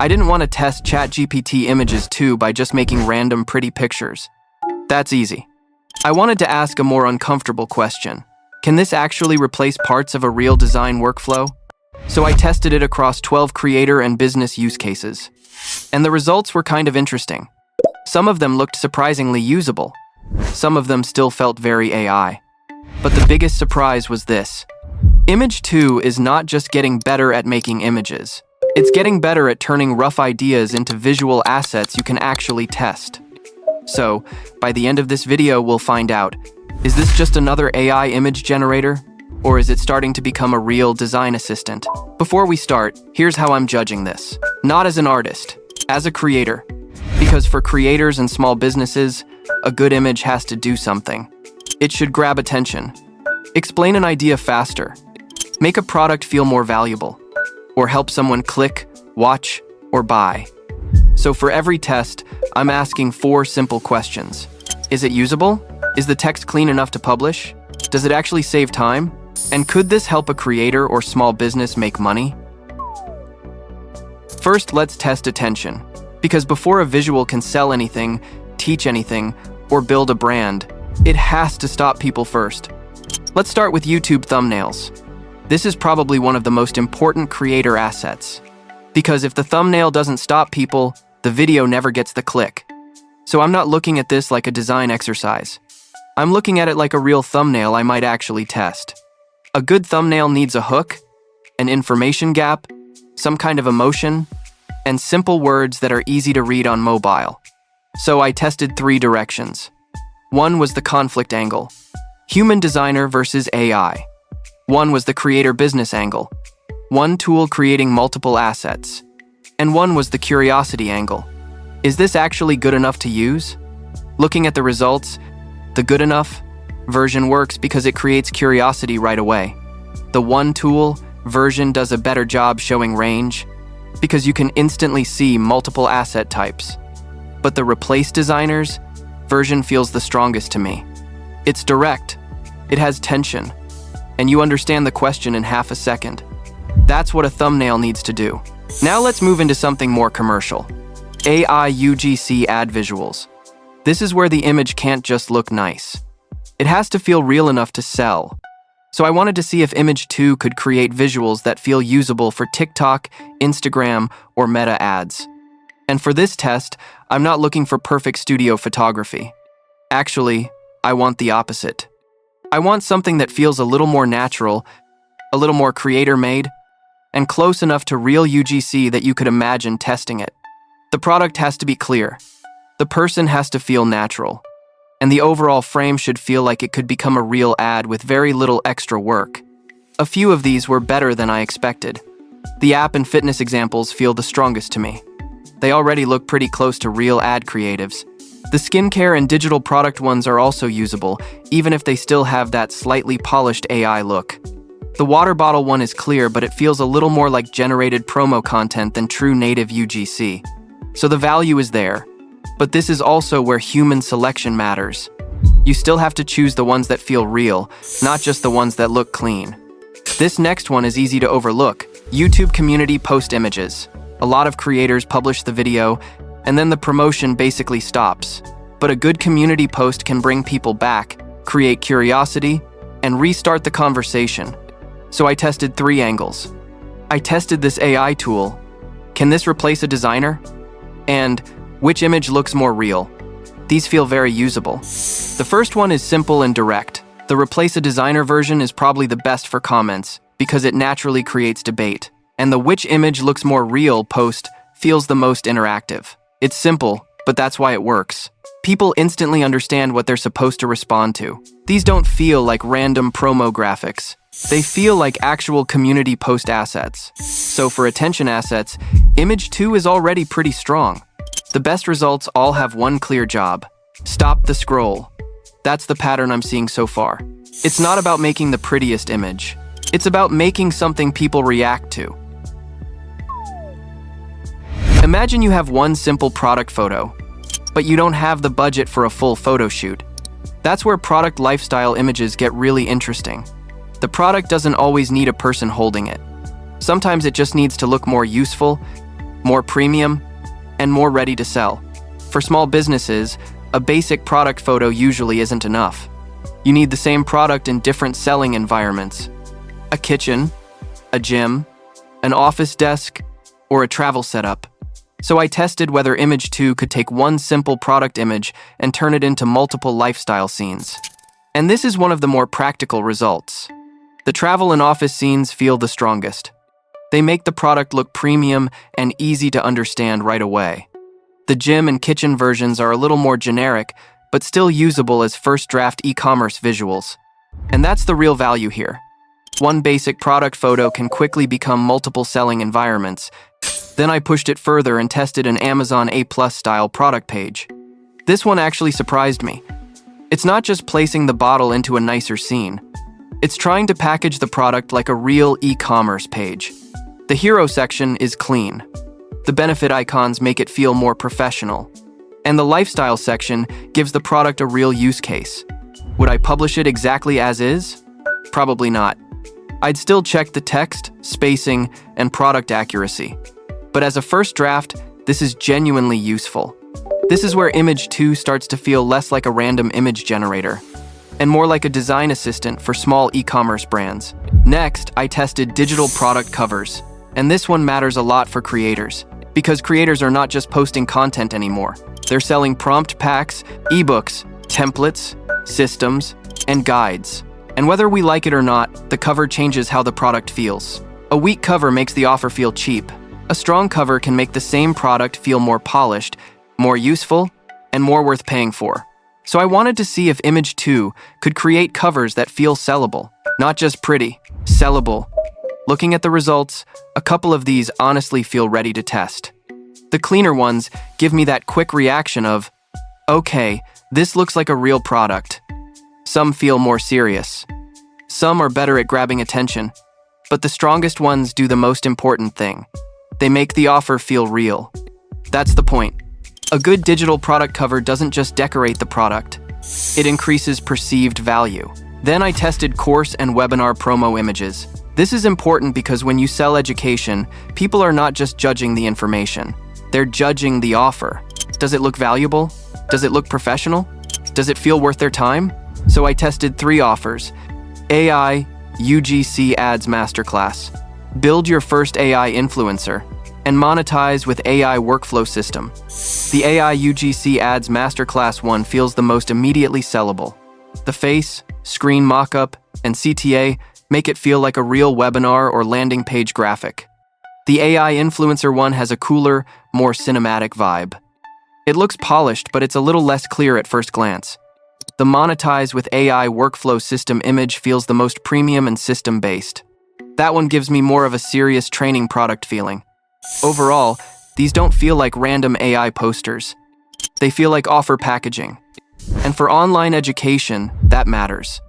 I didn't want to test ChatGPT Images too by just making random pretty pictures. That's easy. I wanted to ask a more uncomfortable question. Can this actually replace parts of a real design workflow? So I tested it across 12 creator and business use cases. And the results were kind of interesting. Some of them looked surprisingly usable. Some of them still felt very AI. But the biggest surprise was this. Image 2 is not just getting better at making images. It's getting better at turning rough ideas into visual assets you can actually test. So, by the end of this video, we'll find out, is this just another AI image generator? Or is it starting to become a real design assistant? Before we start, here's how I'm judging this. Not as an artist, as a creator. Because for creators and small businesses, a good image has to do something. It should grab attention. Explain an idea faster. Make a product feel more valuable. Or help someone click, watch, or buy. So for every test, I'm asking 4 simple questions. Is it usable? Is the text clean enough to publish? Does it actually save time? And could this help a creator or small business make money? First, let's test attention. Because before a visual can sell anything, teach anything, or build a brand, it has to stop people first. Let's start with YouTube thumbnails. This is probably one of the most important creator assets. Because if the thumbnail doesn't stop people, the video never gets the click. So I'm not looking at this like a design exercise. I'm looking at it like a real thumbnail I might actually test. A good thumbnail needs a hook, an information gap, some kind of emotion, and simple words that are easy to read on mobile. So I tested 3 directions. One was the conflict angle, human designer versus AI. One was the creator business angle, one tool creating multiple assets. And one was the curiosity angle. Is this actually good enough to use? Looking at the results, the good enough version works because it creates curiosity right away. The one tool version does a better job showing range because you can instantly see multiple asset types. But the replace designers version feels the strongest to me. It's direct, it has tension, and you understand the question in half a second. That's what a thumbnail needs to do. Now let's move into something more commercial. AI UGC ad visuals. This is where the image can't just look nice. It has to feel real enough to sell. So I wanted to see if Image 2 could create visuals that feel usable for TikTok, Instagram, or Meta ads. And for this test, I'm not looking for perfect studio photography. Actually, I want the opposite. I want something that feels a little more natural, a little more creator-made, and close enough to real UGC that you could imagine testing it. The product has to be clear. The person has to feel natural. And the overall frame should feel like it could become a real ad with very little extra work. A few of these were better than I expected. The app and fitness examples feel the strongest to me. They already look pretty close to real ad creatives. The skincare and digital product ones are also usable, even if they still have that slightly polished AI look. The water bottle one is clear, but it feels a little more like generated promo content than true native UGC. So the value is there. But this is also where human selection matters. You still have to choose the ones that feel real, not just the ones that look clean. This next one is easy to overlook. YouTube community post images. A lot of creators publish the video, and then the promotion basically stops. But a good community post can bring people back, create curiosity, and restart the conversation. So I tested 3 angles. I tested this AI tool. Can this replace a designer? And which image looks more real? These feel very usable. The first one is simple and direct. The replace a designer version is probably the best for comments because it naturally creates debate. And the which image looks more real post feels the most interactive. It's simple, but that's why it works. People instantly understand what they're supposed to respond to. These don't feel like random promo graphics. They feel like actual community post assets. So for attention assets, Image 2 is already pretty strong. The best results all have one clear job. Stop the scroll. That's the pattern I'm seeing so far. It's not about making the prettiest image. It's about making something people react to. Imagine you have one simple product photo, but you don't have the budget for a full photo shoot. That's where product lifestyle images get really interesting. The product doesn't always need a person holding it. Sometimes it just needs to look more useful, more premium, and more ready to sell. For small businesses, a basic product photo usually isn't enough. You need the same product in different selling environments: a kitchen, a gym, an office desk, or a travel setup. So I tested whether Image 2 could take one simple product image and turn it into multiple lifestyle scenes. And this is one of the more practical results. The travel and office scenes feel the strongest. They make the product look premium and easy to understand right away. The gym and kitchen versions are a little more generic, but still usable as first draft e-commerce visuals. And that's the real value here. One basic product photo can quickly become multiple selling environments. Then I pushed it further and tested an Amazon A+ style product page. This one actually surprised me. It's not just placing the bottle into a nicer scene. It's trying to package the product like a real e-commerce page. The hero section is clean. The benefit icons make it feel more professional. And the lifestyle section gives the product a real use case. Would I publish it exactly as is? Probably not. I'd still check the text, spacing, and product accuracy. But as a first draft, this is genuinely useful. This is where Image 2 starts to feel less like a random image generator, and more like a design assistant for small e-commerce brands. Next, I tested digital product covers. And this one matters a lot for creators, because creators are not just posting content anymore. They're selling prompt packs, ebooks, templates, systems, and guides. And whether we like it or not, the cover changes how the product feels. A weak cover makes the offer feel cheap. A strong cover can make the same product feel more polished, more useful, and more worth paying for. So I wanted to see if Image 2 could create covers that feel sellable, not just pretty, sellable. Looking at the results, a couple of these honestly feel ready to test. The cleaner ones give me that quick reaction of, okay, this looks like a real product. Some feel more serious. Some are better at grabbing attention. But the strongest ones do the most important thing. They make the offer feel real. That's the point. A good digital product cover doesn't just decorate the product. It increases perceived value. Then I tested course and webinar promo images. This is important because when you sell education, people are not just judging the information. They're judging the offer. Does it look valuable? Does it look professional? Does it feel worth their time? So I tested 3 offers. AI UGC Ads Masterclass. Build your first AI influencer. And monetize with AI workflow system. The AI UGC Ads Masterclass one feels the most immediately sellable. The face, screen mockup, and CTA make it feel like a real webinar or landing page graphic. The AI influencer one has a cooler, more cinematic vibe. It looks polished, but it's a little less clear at first glance. The monetize with AI workflow system image feels the most premium and system-based. That one gives me more of a serious training product feeling. Overall, these don't feel like random AI posters. They feel like offer packaging. And for online education, that matters.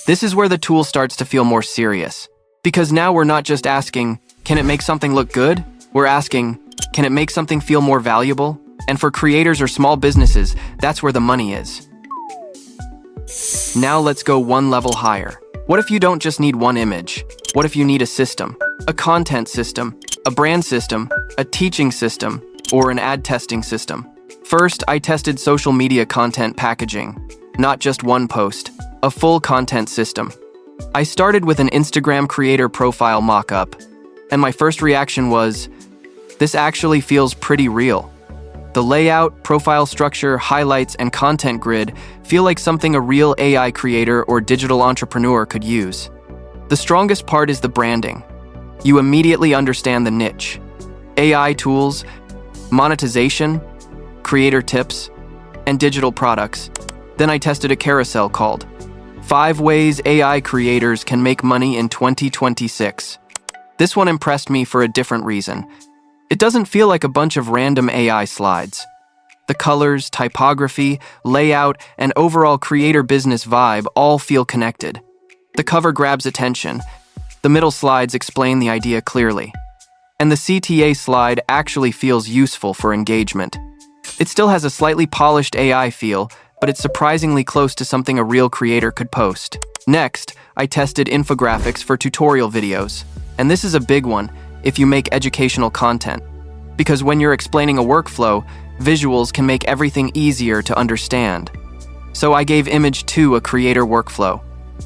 This is where the tool starts to feel more serious. Because now we're not just asking, can it make something look good? We're asking, can it make something feel more valuable? And for creators or small businesses, that's where the money is. Now let's go one level higher. What if you don't just need one image? What if you need a system? A content system, a brand system, a teaching system, or an ad testing system? First, I tested social media content packaging. Not just one post, a full content system. I started with an Instagram creator profile mockup, and my first reaction was, this actually feels pretty real. The layout, profile structure, highlights, and content grid feel like something a real AI creator or digital entrepreneur could use. The strongest part is the branding. You immediately understand the niche. AI tools, monetization, creator tips, and digital products. Then I tested a carousel called 5 Ways AI Creators Can Make Money in 2026. This one impressed me for a different reason. It doesn't feel like a bunch of random AI slides. The colors, typography, layout, and overall creator business vibe all feel connected. The cover grabs attention. The middle slides explain the idea clearly. And the CTA slide actually feels useful for engagement. It still has a slightly polished AI feel, but it's surprisingly close to something a real creator could post. Next, I tested infographics for tutorial videos. And this is a big one if you make educational content. because when you're explaining a workflow, visuals can make everything easier to understand. So I gave Image 2 a creator workflow.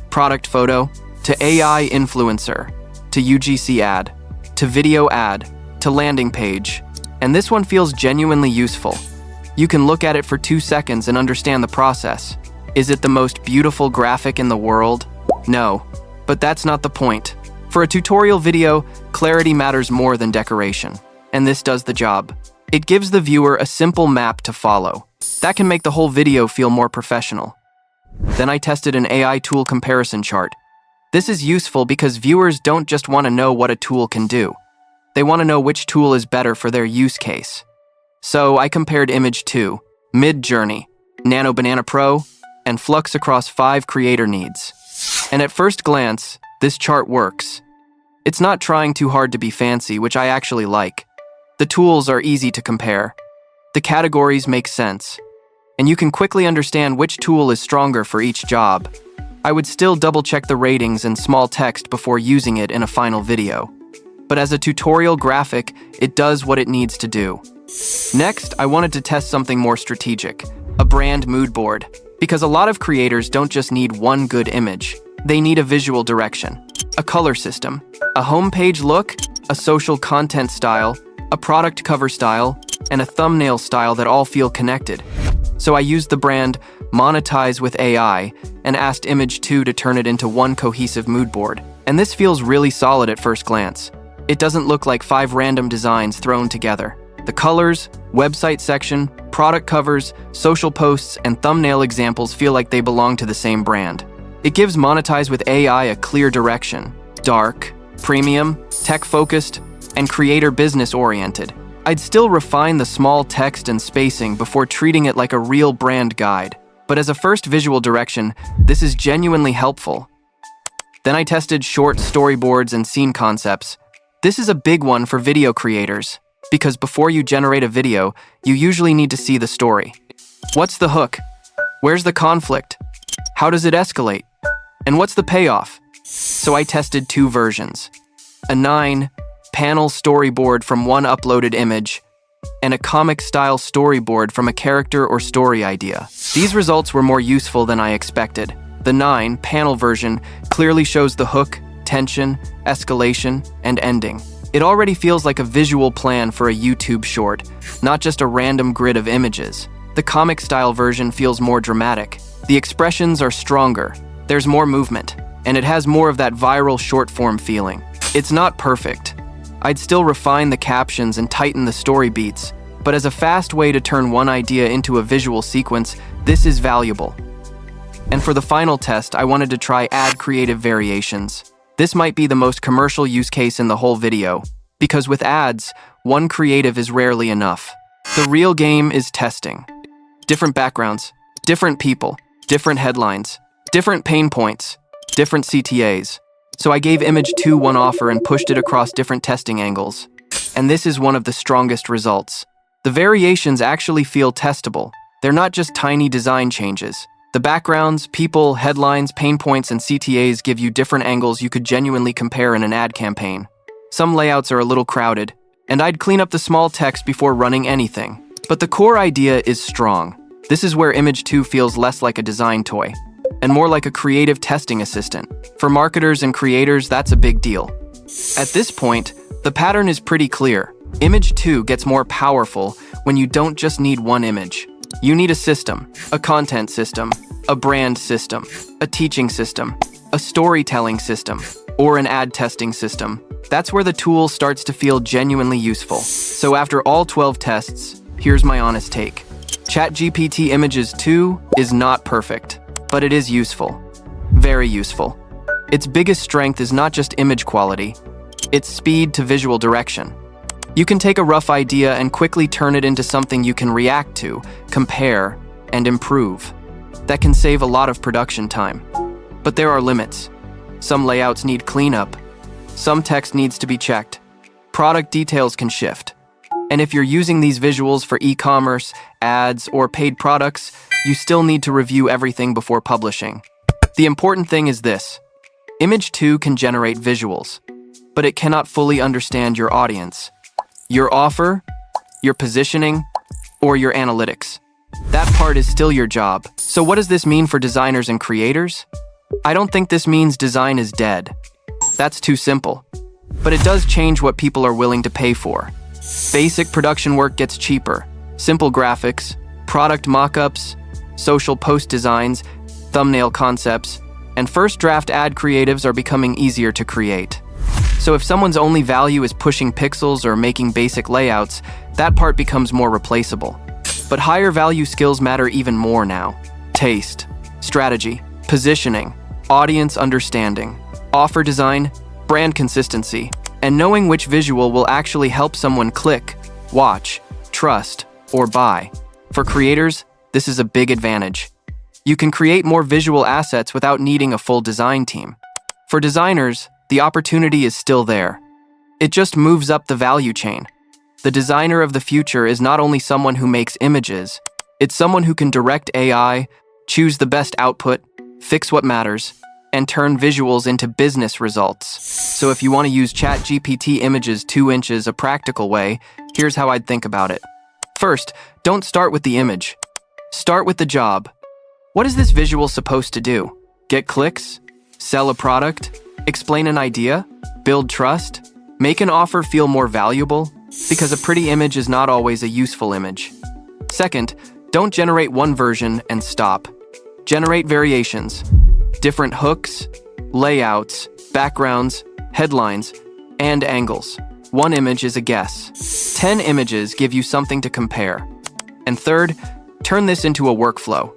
Product photo, to AI influencer, to UGC ad, to video ad, to landing page. And this one feels genuinely useful. You can look at it for 2 seconds and understand the process. Is it the most beautiful graphic in the world? No, but that's not the point. For a tutorial video, clarity matters more than decoration, and this does the job. It gives the viewer a simple map to follow. That can make the whole video feel more professional. Then I tested an AI tool comparison chart. This is useful because viewers don't just want to know what a tool can do. They want to know which tool is better for their use case. So I compared Image 2, Mid-Journey, Nano Banana Pro, and Flux across 5 creator needs. And at first glance, this chart works. It's not trying too hard to be fancy, which I actually like. The tools are easy to compare. The categories make sense. And you can quickly understand which tool is stronger for each job. I would still double-check the ratings and small text before using it in a final video. But as a tutorial graphic, it does what it needs to do. Next, I wanted to test something more strategic, a brand mood board. Because a lot of creators don't just need one good image, they need a visual direction, a color system, a homepage look, a social content style, a product cover style, and a thumbnail style that all feel connected. So I used the brand Monetize with AI and asked Image 2 to turn it into one cohesive mood board. And this feels really solid at first glance. It doesn't look like 5 random designs thrown together. The colors, website section, product covers, social posts, and thumbnail examples feel like they belong to the same brand. It gives Monetize with AI a clear direction: dark, premium, tech-focused, and creator business-oriented. I'd still refine the small text and spacing before treating it like a real brand guide. But as a first visual direction, this is genuinely helpful. Then I tested short storyboards and scene concepts. This is a big one for video creators, because before you generate a video, you usually need to see the story. What's the hook? Where's the conflict? How does it escalate? And what's the payoff? So I tested 2 versions. A 9-panel storyboard from one uploaded image, and a comic-style storyboard from a character or story idea. These results were more useful than I expected. The 9-panel version clearly shows the hook, tension, escalation, and ending. It already feels like a visual plan for a YouTube short, not just a random grid of images. The comic-style version feels more dramatic. The expressions are stronger, there's more movement, and it has more of that viral short-form feeling. It's not perfect. I'd still refine the captions and tighten the story beats, but as a fast way to turn one idea into a visual sequence, this is valuable. And for the final test, I wanted to try add creative variations. This might be the most commercial use case in the whole video, because with ads, one creative is rarely enough. The real game is testing. Different backgrounds, different people, different headlines, different pain points, different CTAs. So I gave Image 2 one offer and pushed it across different testing angles. And this is one of the strongest results. The variations actually feel testable. They're not just tiny design changes. The backgrounds, people, headlines, pain points, and CTAs give you different angles you could genuinely compare in an ad campaign. Some layouts are a little crowded, and I'd clean up the small text before running anything. But the core idea is strong. This is where Image 2 feels less like a design toy, and more like a creative testing assistant. For marketers and creators, that's a big deal. At this point, the pattern is pretty clear. Image 2 gets more powerful when you don't just need one image. You need a system, a content system, a brand system, a teaching system, a storytelling system, or an ad testing system. That's where the tool starts to feel genuinely useful. So after all 12 tests, here's my honest take. ChatGPT Images 2 is not perfect, but it is useful. Very useful. Its biggest strength is not just image quality, it's speed to visual direction. You can take a rough idea and quickly turn it into something you can react to, compare, and improve. That can save a lot of production time. But there are limits. Some layouts need cleanup. Some text needs to be checked. Product details can shift. And if you're using these visuals for e-commerce, ads, or paid products, you still need to review everything before publishing. The important thing is this. Image 2 can generate visuals, but it cannot fully understand your audience. Your offer, your positioning, or your analytics. That part is still your job. So what does this mean for designers and creators? I don't think this means design is dead. That's too simple. But it does change what people are willing to pay for. Basic production work gets cheaper. Simple graphics, product mock-ups, social post designs, thumbnail concepts, and first draft ad creatives are becoming easier to create. So if someone's only value is pushing pixels or making basic layouts, that part becomes more replaceable. But higher value skills matter even more now. Taste, strategy, positioning, audience understanding, offer design, brand consistency, and knowing which visual will actually help someone click, watch, trust, or buy. For creators, this is a big advantage. You can create more visual assets without needing a full design team. For designers, the opportunity is still there. It just moves up the value chain. The designer of the future is not only someone who makes images, it's someone who can direct AI, choose the best output, fix what matters, and turn visuals into business results. So if you want to use ChatGPT Images 2 inches a practical way, here's how I'd think about it. First, don't start with the image. Start with the job. What is this visual supposed to do? Get clicks? Sell a product? Explain an idea? Build trust? Make an offer feel more valuable? Because a pretty image is not always a useful image. Second, don't generate one version and stop. Generate variations. Different hooks, layouts, backgrounds, headlines, and angles. One image is a guess. 10 images give you something to compare. And third, turn this into a workflow.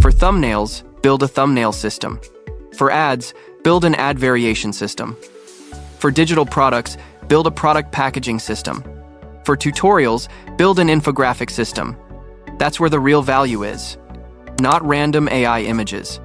For thumbnails, build a thumbnail system. For ads, build an ad variation system. For digital products, build a product packaging system. For tutorials, build an infographic system. That's where the real value is. Not random AI images.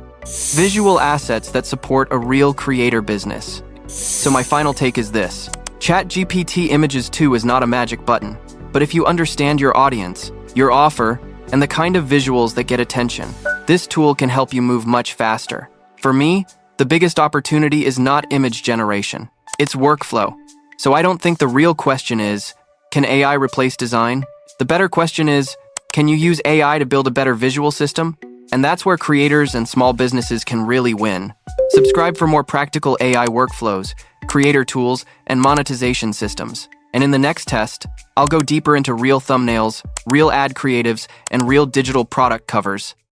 Visual assets that support a real creator business. So my final take is this. ChatGPT Images 2 is not a magic button, but if you understand your audience, your offer, and the kind of visuals that get attention, this tool can help you move much faster. For me, the biggest opportunity is not image generation. It's workflow. So I don't think the real question is, can AI replace design? The better question is, can you use AI to build a better visual system? And that's where creators and small businesses can really win. Subscribe for more practical AI workflows, creator tools, and monetization systems. And in the next test, I'll go deeper into real thumbnails, real ad creatives, and real digital product covers.